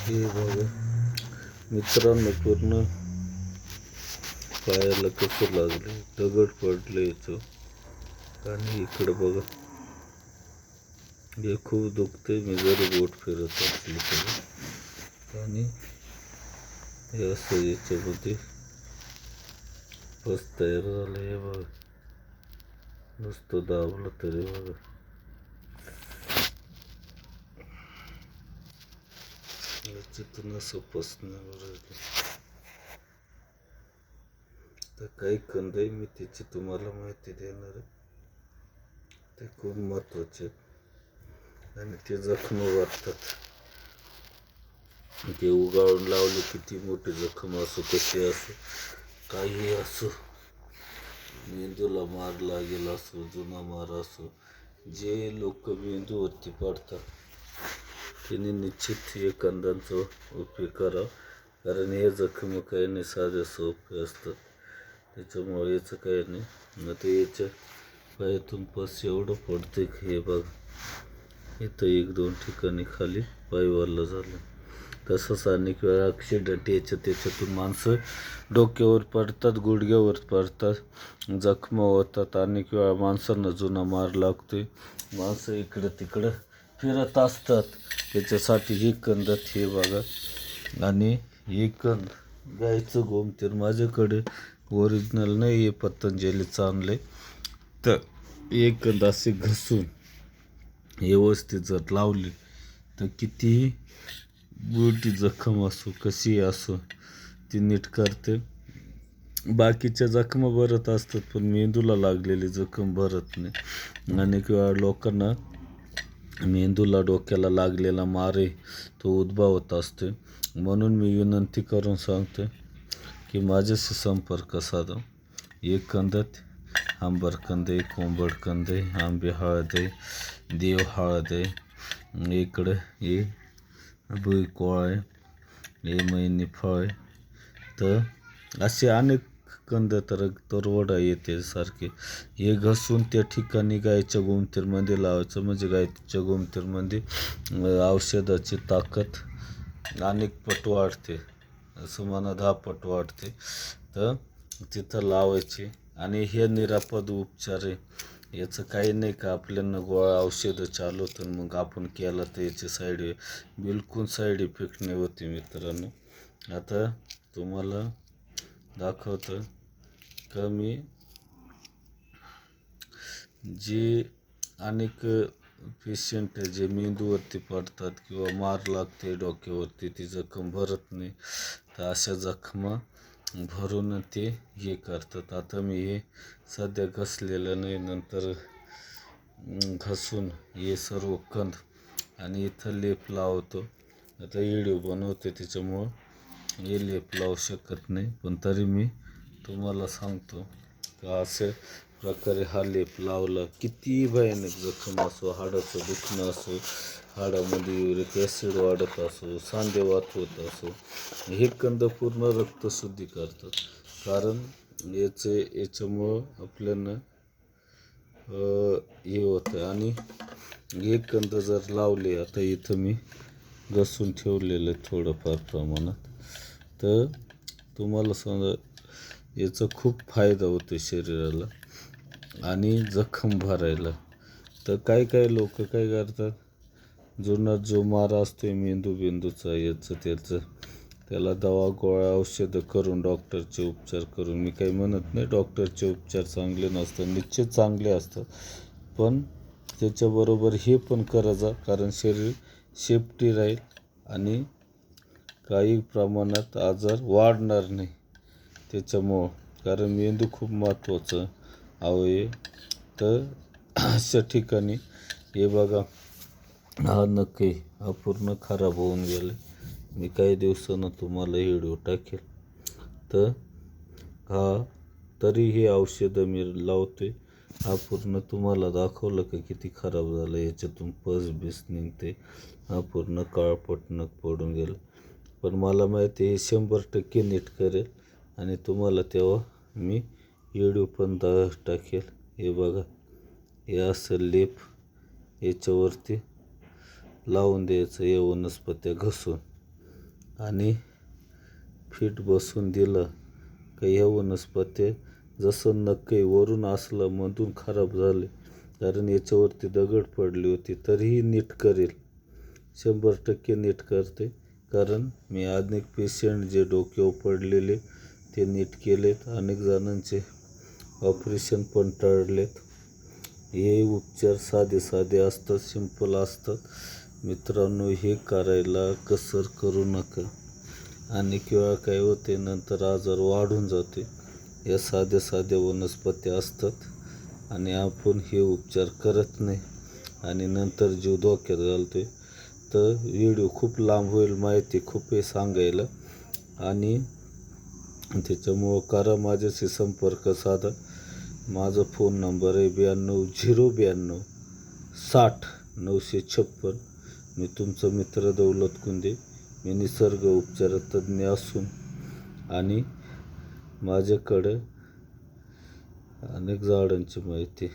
हे बघा मित्रांनो, पूर्ण पायाला कसं लागले, दगड पडले याचं. आणि इकडे बघा, हे खूप दुखते. मी जरी बोट फिरत असली तरी. आणि हे असं याच्यामध्ये पस तयार झालं. हे बघा, नुसतं दाबलं तरी बघा याच्यातून असं पसण्यावर आहे. तर काही कंद आहे, मी त्याची तुम्हाला माहिती देणार आहे. ते खूप महत्त्वाचे आहेत आणि ते जखम वाटतात. ते उगाळून लावले, किती मोठी जखम असो, कशी असो, काही असो, मेंदूला मार लागेल असो, जुना मार असो, जे लोक मेंदूवरती पडतात त्यांनी निश्चित हे कंदांचा उपयोग करावा. कारण हे जखम काही नाही, साध्या सोपे असतात. त्याच्यामुळे याचं काही नाही. मग ते याच्या पायातून पस एवढं पडते की हे बघ, इथं 1-2 ठिकाणी खाली पायवाला झालं. तसंच अनेक वेळा ॲक्सिडेंट त्याच्यातून माणसं डोक्यावर पडतात, गुडघ्यावर पडतात, जखमा होतात. अनेक वेळा माणसांना जुना मार लागतोय, माणसं इकडं तिकडं फिरत असतात. त्याच्यासाठी ही कंद हे बघा. आणि हे कंद गायचं गोमतीर माझ्याकडे ओरिजिनल नाही, हे पतंजलीचं आणले. तर एक कंद असे घसून व्यवस्थित जर लावली तर कितीही मोठी जखम असो, कशी असो, ती नीट करते. बाकीच्या जखमा भरत असतात, पण मेंदूला लागलेली जखम भरत नाही. अनेक वेळा लोकांना मेंदूला, डोक्याला लागलेला मार आहे तो उद्भवत असतो. म्हणून मी विनंती करून सांगतो की माझ्याशी संपर्क साधा. एक कंदात आंबरकंद आहे, कोंबडकंद आहे, आंबे हळद आहे, देव हळद आहे, इकडं हे भुईकोळ आहे, हे मैनी फळ आहे. तर असे अनेक कंद, तरवडा येते सारखे. हे घसून त्या ठिकाणी गायच्या गोमतीरमध्ये लावायचं, म्हणजे गायच्या गोमतीरमध्ये औषधाची ताकद अनेक पट वाढते. असं म्हणा 10 पट वाढते. तर तिथं लावायची. आणि हे निरापद उपचार आहे. याचं काही नाही का आपल्याला गोळ्या औषधं चालू होतं, मग आपण केलं तर याचे बिलकुल साईड इफेक्ट नाही होते मित्रांनो. आता तुम्हाला दाखवतं का मी जे अनेक पेशंट जे मेंदूवरती पडतात किंवा मार लागते डोक्यावरती, ती जखम भरत नाही, तर अशा जखमा भरून ते हे करतात. आता मी हे सध्या घसलेलं नाही, नंतर घसून हे सर्व कंद आणि इथं लेप लावतो. आता व्हिडिओ बनवते त्याच्यामुळं हे लेप लावू शकत नाही, पण तरी मी तुम्हाला सांगतो का अशा प्रकारे हा लेप लावला, किती भयानक जखम असो, हाडाचं दुखणं असो, हाडामध्ये युरिक ॲसिड वाढत असो, सांधेवात होत असो, हे कंद पूर्ण रक्तशुद्धी करतात. कारण याच्यामुळं आपल्याला हे होतं. आणि हे कंद जर लावले, आता इथं मी घसून ठेवलेलं आहे थोडंफार प्रमाणात, तर तुम्हाला समजा याचा खूप फायदा होतो शरीराला आणि जखम भरायला. तर काही लोक काय करतात, जुना जो मार असतो मेंदूचा याचं त्याला दवा गोळ्या औषधं करून, डॉक्टरचे उपचार करून, मी काही म्हणत नाही डॉक्टरचे उपचार चांगले नसतात, निश्चित चांगले असतात, पण त्याच्याबरोबर हे पण करायचं, कारण शरीर सेफ्टी राहील आणि काही प्रमाणात आजार वाढणार नाही त्याच्यामुळं. कारण मेंदू खूप महत्त्वाचं अवयव. तर अशा ठिकाणी हे बघा, हा नख आहे, हा पूर्ण खराब होऊन गेला. मी काही दिवसानं तुम्हाला व्हिडिओ टाकेल. तर तरी हे औषधं मी लावतोय. हा पूर्ण तुम्हाला दाखवलं का किती खराब झालं, याच्यातून पस बीस निघते, हा पूर्ण काळपट नख पडून गेला. पण मला माहिती आहे 100% नीट करेल आणि तुम्हाला तेव्हा मी व्हिडिओ पण टाकेल. हे बघा, हे असं लेप याच्यावरती लावून द्यायचं, हे वनस्पत्या घसून. आणि फिट बसून दिलं का ह्या वनस्पत्या जसं नक्की वरून असलं मधून खराब झाले, कारण याच्यावरती दगड पडली होती, तरीही नीट करेल, 100% नीट करते. कारण मी अनेक पेशंट जे डोक्यावर पडलेले ते नीट केलेत, अनेक जणांचे ऑपरेशन पण टळलेत. हे उपचार साधे साधे असतात, सिंपल असतात. मित्रांनो, हे करायला कसर करू नका. अनेक वेळा काय होते, नंतर आजार वाढून जाते. या साध्या साध्या वनस्पती असतात आणि आपण हे उपचार करत नाही आणि नंतर जीव धोक्यात घालतोय. तर व्हिडिओ खूप लांब होईल, माहिती खूप आहे सांगायला, आणि त्याच्यामुळं करा माझ्याशी संपर्क साधा. माझा फोन नंबर आहे 92 092 60 956. मी तुमचा मित्र दौलत कुंदे. मी निसर्ग उपचार तज्ज्ञ असून आणि माझ्याकडे अनेक झाडांची माहिती